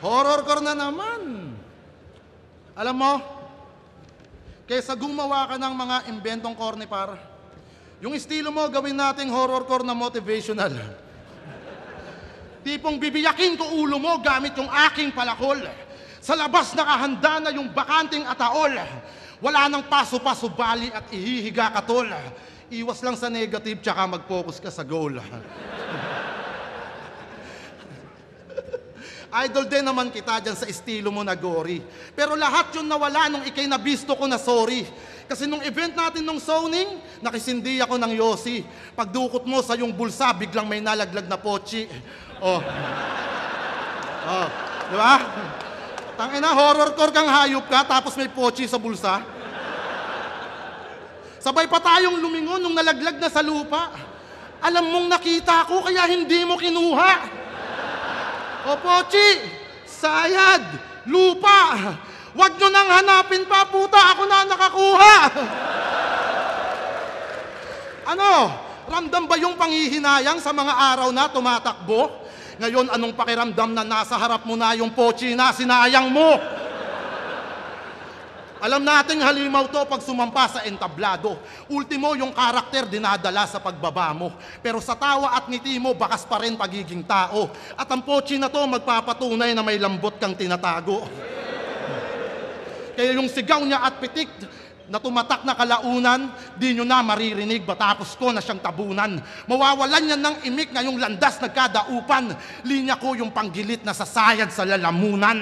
Horrorcore na naman. Alam mo, kaysa gumawa ka ng mga inventong corny par, yung estilo mo gawin nating horrorcore na motivational. Tipong bibiyakin ko ulo mo gamit yung aking palakol. Sa labas nakahanda na yung bakanting ataol. Wala nang paso-paso bali at ihihiga ka tol. Iwas lang sa negative tsaka mag-focus ka sa goal. Idol din naman kita dyan sa estilo mo na gory. Pero lahat yun nawala nung ikay nabisto ko na sorry. Kasi nung event natin nung zoning, nakisindi ako ng Yossi. Pagdukot mo sa yung bulsa, biglang may nalaglag na pochi. Oh. Oh. Di ba? Tangina, horrorcore kang hayop ka, tapos may pochi sa bulsa. Sabay pa tayong lumingon nung nalaglag na sa lupa. Alam mong nakita ko, kaya hindi mo kinuha. O pochi, sayad, lupa, wag nyo nang hanapin pa, puta, ako na nakakuha. Ano, ramdam ba yung panghihinayang sa mga araw na tumatakbo? Ngayon, anong pakiramdam na nasa harap mo na yung pochi na sinayang mo? Alam nating halimaw to pag sumampa sa entablado. Ultimo, yung karakter dinadala sa pagbaba mo. Pero sa tawa at ngiti mo, bakas pa rin pagiging tao. At ang pochi na to magpapatunay na may lambot kang tinatago. Kaya yung sigaw niya at pitik na tumatak na kalaunan, di nyo na maririnig, batapos ko na siyang tabunan. Mawawalan yan ng imik ngayong landas nagkadaupan. Linya ko yung panggilit na sasayad sa lalamunan.